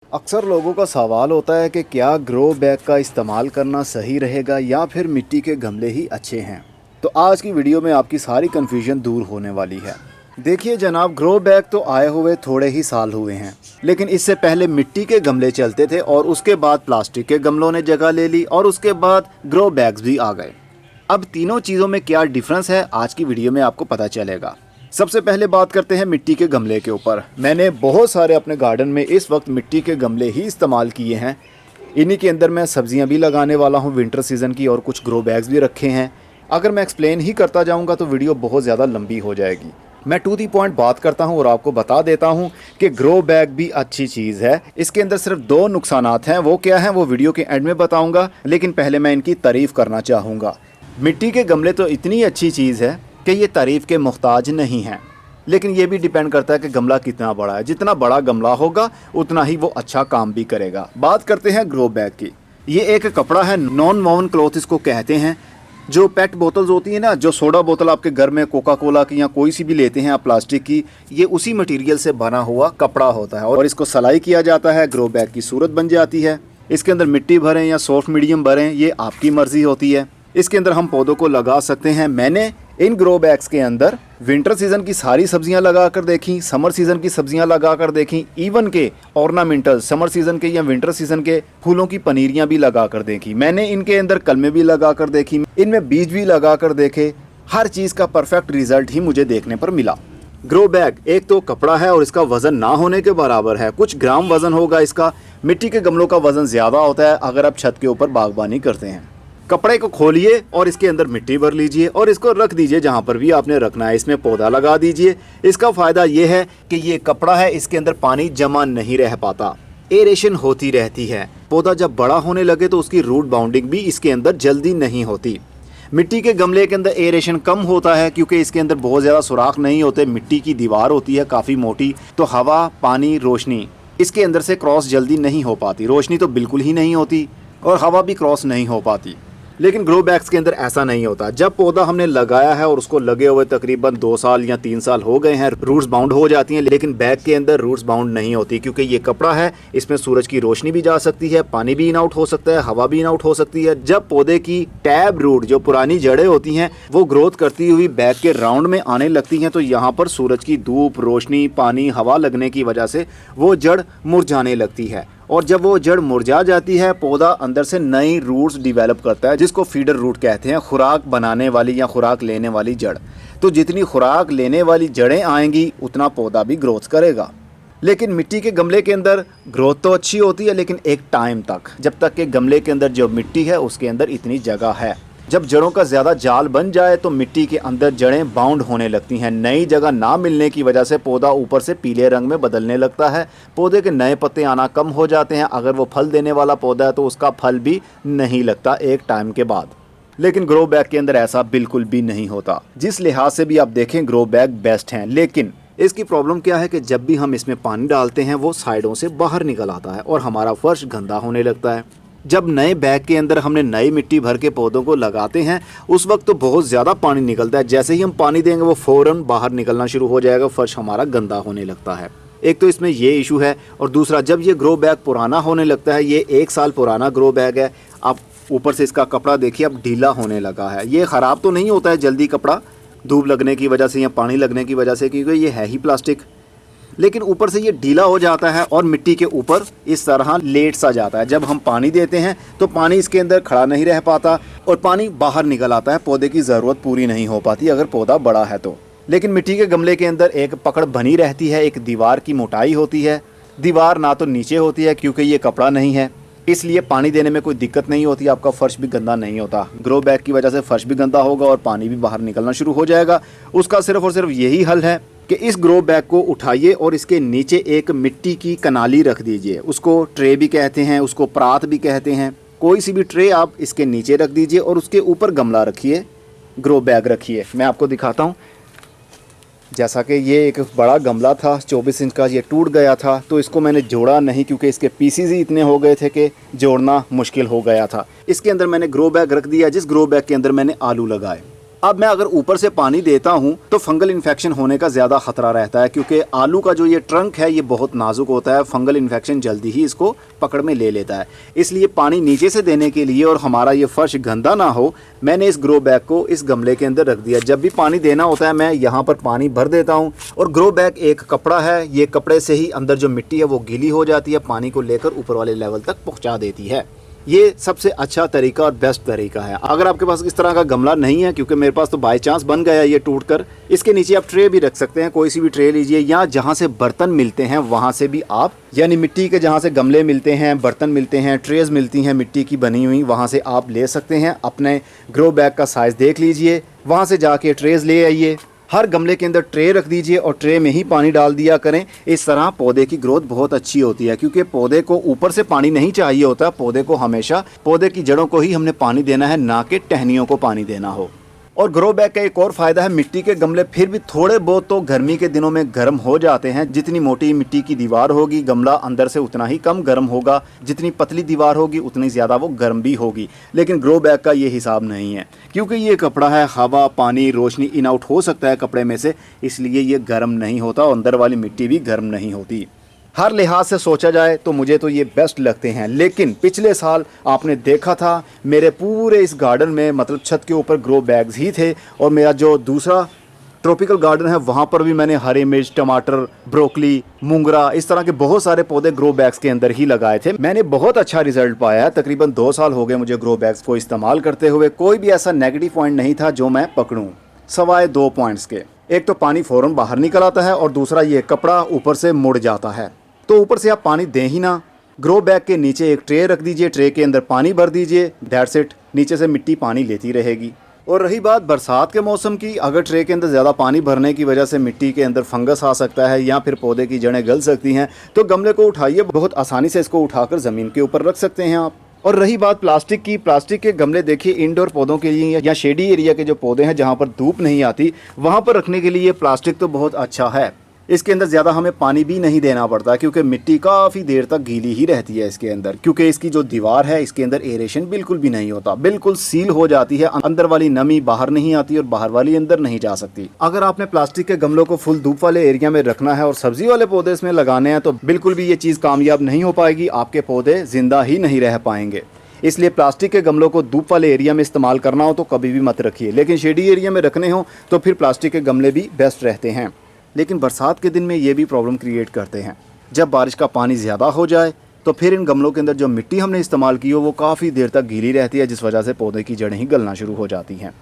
अक्सर लोगों का सवाल होता है कि क्या ग्रो बैग का इस्तेमाल करना सही रहेगा या फिर मिट्टी के गमले ही अच्छे हैं। तो आज की वीडियो में आपकी सारी कन्फ्यूजन दूर होने वाली है। देखिए जनाब, ग्रो बैग तो आए हुए थोड़े ही साल हुए हैं, लेकिन इससे पहले मिट्टी के गमले चलते थे और उसके बाद प्लास्टिक के गमलों ने जगह ले ली और उसके बाद ग्रो बैग्स भी आ गए। अब तीनों चीज़ों में क्या डिफरेंस है आज की वीडियो में आपको पता चलेगा। सबसे पहले बात करते हैं मिट्टी के गमले के ऊपर। मैंने बहुत सारे अपने गार्डन में इस वक्त मिट्टी के गमले ही इस्तेमाल किए हैं। इन्हीं के अंदर मैं सब्जियां भी लगाने वाला हूं विंटर सीज़न की, और कुछ ग्रो बैग्स भी रखे हैं। अगर मैं एक्सप्लेन ही करता जाऊंगा तो वीडियो बहुत ज़्यादा लंबी हो जाएगी। मैं टू दी पॉइंट बात करता हूं और आपको बता देता हूं कि ग्रो बैग भी अच्छी चीज़ है। इसके अंदर सिर्फ दो नुकसानात हैं, वो क्या हैं वो वीडियो के एंड में बताऊँगा, लेकिन पहले मैं इनकी तारीफ़ करना चाहूँगा। मिट्टी के गमले तो इतनी अच्छी चीज़ है कि ये तारीफ़ के मोहताज नहीं हैं, लेकिन ये भी डिपेंड करता है कि गमला कितना बड़ा है। जितना बड़ा गमला होगा उतना ही वो अच्छा काम भी करेगा। बात करते हैं ग्रो बैग की। ये एक कपड़ा है, नॉन वोवन क्लॉथ इसको कहते हैं। जो पेट बोतल्स होती है ना, जो सोडा बोतल आपके घर में कोका कोला की या कोई सी भी लेते हैं आप प्लास्टिक की, ये उसी मटेरियल से बना हुआ कपड़ा होता है और इसको सिलाई किया जाता है। ग्रो बैग की सूरत बन जाती है। इसके अंदर मिट्टी भरें या सॉफ्ट मीडियम भरें, ये आपकी मर्जी होती है। इसके अंदर हम पौधों को लगा सकते हैं। मैंने इन ग्रो बैग्स के अंदर विंटर सीजन की सारी सब्जियां लगा कर देखी, समर सीजन की सब्जियां लगा कर देखी, इवन के ऑर्नामेंटल समर सीजन के या विंटर सीजन के फूलों की पनीरियां भी लगा कर देखी। मैंने इनके अंदर कलमें भी लगा कर देखी, इनमें बीज भी लगा कर देखे। हर चीज़ का परफेक्ट रिजल्ट ही मुझे देखने पर मिला। ग्रो बैग एक तो कपड़ा है और इसका वजन ना होने के बराबर है, कुछ ग्राम वजन होगा इसका। मिट्टी के गमलों का वजन ज़्यादा होता है अगर आप छत के ऊपर बागबानी करते हैं। कपड़े को खोलिए और इसके अंदर मिट्टी भर लीजिए और इसको रख दीजिए जहाँ पर भी आपने रखना है। इसमें पौधा लगा दीजिए। इसका फ़ायदा ये है कि ये कपड़ा है, इसके अंदर पानी जमा नहीं रह पाता, एरेशन होती रहती है। पौधा जब बड़ा होने लगे तो उसकी रूट बाउंडिंग भी इसके अंदर जल्दी नहीं होती। मिट्टी के गमले के अंदर एरेशन कम होता है क्योंकि इसके अंदर बहुत ज़्यादा सुराख नहीं होते। मिट्टी की दीवार होती है काफ़ी मोटी, तो हवा, पानी, रोशनी इसके अंदर से क्रॉस जल्दी नहीं हो पाती। रोशनी तो बिल्कुल ही नहीं होती और हवा भी क्रॉस नहीं हो पाती। लेकिन ग्रो बैग्स के अंदर ऐसा नहीं होता। जब पौधा हमने लगाया है और उसको लगे हुए तकरीबन 2 साल या 3 साल हो गए हैं, रूट्स बाउंड हो जाती हैं, लेकिन बैग के अंदर रूट्स बाउंड नहीं होती क्योंकि ये कपड़ा है। इसमें सूरज की रोशनी भी जा सकती है, पानी भी इन आउट हो सकता है, हवा भी इन आउट हो सकती है। जब पौधे की टैब रूट, जो पुरानी जड़ें होती हैं, वो ग्रोथ करती हुई बैग के राउंड में आने लगती हैं, तो यहाँ पर सूरज की धूप, रोशनी, पानी, हवा लगने की वजह से वो जड़ मुरझाने लगती है। और जब वो जड़ मुरझा जाती है, पौधा अंदर से नई रूट्स डिवेलप करता है जिसको फीडर रूट कहते हैं, खुराक बनाने वाली या खुराक लेने वाली जड़। तो जितनी खुराक लेने वाली जड़ें आएंगी उतना पौधा भी ग्रोथ करेगा। लेकिन मिट्टी के गमले के अंदर ग्रोथ तो अच्छी होती है, लेकिन एक टाइम तक, जब तक कि गमले के अंदर जो मिट्टी है उसके अंदर इतनी जगह है। जब जड़ों का ज़्यादा जाल बन जाए तो मिट्टी के अंदर जड़ें बाउंड होने लगती हैं। नई जगह ना मिलने की वजह से पौधा ऊपर से पीले रंग में बदलने लगता है। पौधे के नए पत्ते आना कम हो जाते हैं। अगर वो फल देने वाला पौधा है तो उसका फल भी नहीं लगता एक टाइम के बाद। लेकिन ग्रो बैग के अंदर ऐसा बिल्कुल भी नहीं होता। जिस लिहाज से भी आप देखें ग्रो बैग बेस्ट हैं, लेकिन इसकी प्रॉब्लम क्या है कि जब भी हम इसमें पानी डालते हैं वो साइडों से बाहर निकल आता है और हमारा फर्श गंदा होने लगता है। जब नए बैग के अंदर हमने नई मिट्टी भर के पौधों को लगाते हैं उस वक्त तो बहुत ज़्यादा पानी निकलता है। जैसे ही हम पानी देंगे वो फ़ौरन बाहर निकलना शुरू हो जाएगा, फर्श हमारा गंदा होने लगता है। एक तो इसमें ये इशू है, और दूसरा जब ये ग्रो बैग पुराना होने लगता है, ये 1 साल पुराना ग्रो बैग है, आप ऊपर से इसका कपड़ा देखिए अब ढीला होने लगा है। ये ख़राब तो नहीं होता है जल्दी कपड़ा, धूप लगने की वजह से या पानी लगने की वजह से, क्योंकि ये है ही प्लास्टिक, लेकिन ऊपर से ये ढीला हो जाता है और मिट्टी के ऊपर इस तरह लेट सा जाता है। जब हम पानी देते हैं तो पानी इसके अंदर खड़ा नहीं रह पाता और पानी बाहर निकल आता है। पौधे की ज़रूरत पूरी नहीं हो पाती अगर पौधा बड़ा है तो। लेकिन मिट्टी के गमले के अंदर एक पकड़ बनी रहती है, एक दीवार की मोटाई होती है। दीवार ना तो नीचे होती है क्योंकि ये कपड़ा नहीं है, इसलिए पानी देने में कोई दिक्कत नहीं होती, आपका फर्श भी गंदा नहीं होता। ग्रो बैग की वजह से फर्श भी गंदा होगा और पानी भी बाहर निकलना शुरू हो जाएगा। उसका सिर्फ और सिर्फ यही हल है कि इस ग्रो बैग को उठाइए और इसके नीचे एक मिट्टी की कनाली रख दीजिए। उसको ट्रे भी कहते हैं, उसको परात भी कहते हैं। कोई सी भी ट्रे आप इसके नीचे रख दीजिए और उसके ऊपर गमला रखिए, ग्रो बैग रखिए। मैं आपको दिखाता हूँ। जैसा कि ये एक बड़ा गमला था 24 इंच का, ये टूट गया था तो इसको मैंने जोड़ा नहीं क्योंकि इसके पीसीज ही इतने हो गए थे कि जोड़ना मुश्किल हो गया था। इसके अंदर मैंने ग्रो बैग रख दिया जिस ग्रो बैग के अंदर मैंने आलू लगाए। अब मैं अगर ऊपर से पानी देता हूं तो फंगल इन्फेक्शन होने का ज़्यादा खतरा रहता है, क्योंकि आलू का जो ये ट्रंक है ये बहुत नाजुक होता है, फंगल इन्फेक्शन जल्दी ही इसको पकड़ में ले लेता है। इसलिए पानी नीचे से देने के लिए और हमारा ये फर्श गंदा ना हो, मैंने इस ग्रो बैग को इस गमले के अंदर रख दिया। जब भी पानी देना होता है मैं यहाँ पर पानी भर देता हूँ। और ग्रो बैग एक कपड़ा है, ये कपड़े से ही अंदर जो मिट्टी है वो गीली हो जाती है, पानी को लेकर ऊपर वाले लेवल तक पहुँचा देती है। ये सबसे अच्छा तरीका और बेस्ट तरीका है। अगर आपके पास इस तरह का गमला नहीं है, क्योंकि मेरे पास तो बाय चांस बन गया ये टूट कर, इसके नीचे आप ट्रे भी रख सकते हैं, कोई सी भी ट्रे लीजिए, या जहाँ से बर्तन मिलते हैं वहाँ से भी आप, यानी मिट्टी के जहाँ से गमले मिलते हैं, बर्तन मिलते हैं, ट्रेज मिलती हैं मिट्टी की बनी हुई, वहाँ से आप ले सकते हैं। अपने ग्रो बैग का साइज़ देख लीजिए, वहाँ से जाके ट्रेज ले आइए, हर गमले के अंदर ट्रे रख दीजिए और ट्रे में ही पानी डाल दिया करें। इस तरह पौधे की ग्रोथ बहुत अच्छी होती है, क्योंकि पौधे को ऊपर से पानी नहीं चाहिए होता। पौधे को हमेशा पौधे की जड़ों को ही हमने पानी देना है, ना कि टहनियों को पानी देना हो। और ग्रो बैग का एक और फ़ायदा है, मिट्टी के गमले फिर भी थोड़े बहुत तो गर्मी के दिनों में गर्म हो जाते हैं। जितनी मोटी मिट्टी की दीवार होगी गमला अंदर से उतना ही कम गर्म होगा, जितनी पतली दीवार होगी उतनी ज़्यादा वो गर्म भी होगी। लेकिन ग्रो बैग का ये हिसाब नहीं है, क्योंकि ये कपड़ा है, हवा पानी रोशनी इन आउट हो सकता है कपड़े में से, इसलिए ये गर्म नहीं होता और अंदर वाली मिट्टी भी गर्म नहीं होती। हर लिहाज से सोचा जाए तो मुझे तो ये बेस्ट लगते हैं। लेकिन पिछले साल आपने देखा था मेरे पूरे इस गार्डन में, मतलब छत के ऊपर ग्रो बैग्स ही थे, और मेरा जो दूसरा ट्रॉपिकल गार्डन है वहाँ पर भी मैंने हरी मिर्च, टमाटर, ब्रोकली, मूंगरा, इस तरह के बहुत सारे पौधे ग्रो बैग्स के अंदर ही लगाए थे। मैंने बहुत अच्छा रिजल्ट पाया है। तकरीबन 2 साल हो गए मुझे ग्रो बैग्स को इस्तेमाल करते हुए। कोई भी ऐसा नेगेटिव पॉइंट नहीं था जो मैं पकड़ूँ, सवाए 2 पॉइंट्स के। एक तो पानी फ़ौरन बाहर निकल आता है, और दूसरा ये कपड़ा ऊपर से मुड़ जाता है, तो ऊपर से आप पानी दें ही ना। ग्रो बैग के नीचे एक ट्रे रख दीजिए, ट्रे के अंदर पानी भर दीजिए, दैट्स इट। नीचे से मिट्टी पानी लेती रहेगी। और रही बात बरसात के मौसम की, अगर ट्रे के अंदर ज़्यादा पानी भरने की वजह से मिट्टी के अंदर फंगस आ सकता है या फिर पौधे की जड़ें गल सकती हैं, तो गमले को उठाइए, बहुत आसानी से इसको उठाकर ज़मीन के ऊपर रख सकते हैं आप। और रही बात प्लास्टिक की, प्लास्टिक के गमले देखिए इंडोर पौधों के लिए या शेडी एरिया के जो पौधे हैं जहाँ पर धूप नहीं आती, वहाँ पर रखने के लिए प्लास्टिक तो बहुत अच्छा है। इसके अंदर ज़्यादा हमें पानी भी नहीं देना पड़ता, क्योंकि मिट्टी काफ़ी देर तक गीली ही रहती है इसके अंदर, क्योंकि इसकी जो दीवार है इसके अंदर एरेशन बिल्कुल भी नहीं होता, बिल्कुल सील हो जाती है। अंदर वाली नमी बाहर नहीं आती और बाहर वाली अंदर नहीं जा सकती। अगर आपने प्लास्टिक के गमलों को फुल धूप वाले एरिया में रखना है और सब्जी वाले पौधे इसमें लगाने हैं, तो बिल्कुल भी ये चीज़ कामयाब नहीं हो पाएगी, आपके पौधे जिंदा ही नहीं रह पाएंगे। इसलिए प्लास्टिक के गमलों को धूप वाले एरिया में इस्तेमाल करना हो तो कभी भी मत रखिए, लेकिन शेडी एरिया में रखने हो तो फिर प्लास्टिक के गमले भी बेस्ट रहते हैं। लेकिन बरसात के दिन में ये भी प्रॉब्लम क्रिएट करते हैं। जब बारिश का पानी ज़्यादा हो जाए तो फिर इन गमलों के अंदर जो मिट्टी हमने इस्तेमाल की हो वो काफ़ी देर तक गीली रहती है, जिस वजह से पौधे की जड़ें ही गलना शुरू हो जाती हैं।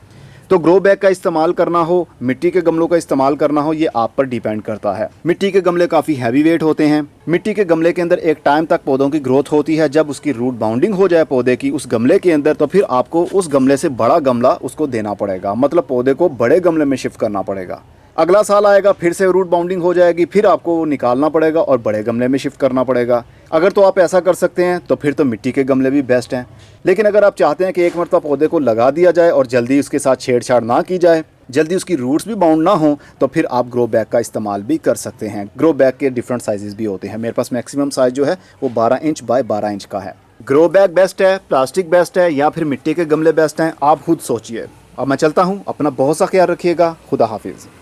तो ग्रो बैग का इस्तेमाल करना हो, मिट्टी के गमलों का इस्तेमाल करना हो, ये आप पर डिपेंड करता है। मिट्टी के गमले काफ़ी हैवी वेट होते हैं। मिट्टी के गमले के अंदर एक टाइम तक पौधों की ग्रोथ होती है। जब उसकी रूट बाउंडिंग हो जाए पौधे की उस गमले के अंदर, तो फिर आपको उस गमले से बड़ा गमला उसको देना पड़ेगा, मतलब पौधे को बड़े गमले में शिफ्ट करना पड़ेगा। अगला साल आएगा, फिर से रूट बाउंडिंग हो जाएगी, फिर आपको वो निकालना पड़ेगा और बड़े गमले में शिफ्ट करना पड़ेगा। अगर तो आप ऐसा कर सकते हैं तो फिर तो मिट्टी के गमले भी बेस्ट हैं। लेकिन अगर आप चाहते हैं कि एक मरतबा पौधे को लगा दिया जाए और जल्दी उसके साथ छेड़छाड़ ना की जाए, जल्दी उसकी रूट्स भी बाउंड ना हो, तो फिर आप ग्रो बैग का इस्तेमाल भी कर सकते हैं। ग्रो बैग के डिफरेंट साइजेस भी होते हैं। मेरे पास मैक्सिमम साइज़ जो है वो 12 इंच बाय 12 इंच का है। ग्रो बैग बेस्ट है, प्लास्टिक बेस्ट है, या फिर मिट्टी के गमले बेस्ट हैं, आप खुद सोचिए। अब मैं चलता हूँ, अपना बहुत सा ख्याल रखिएगा। खुदा हाफिज़।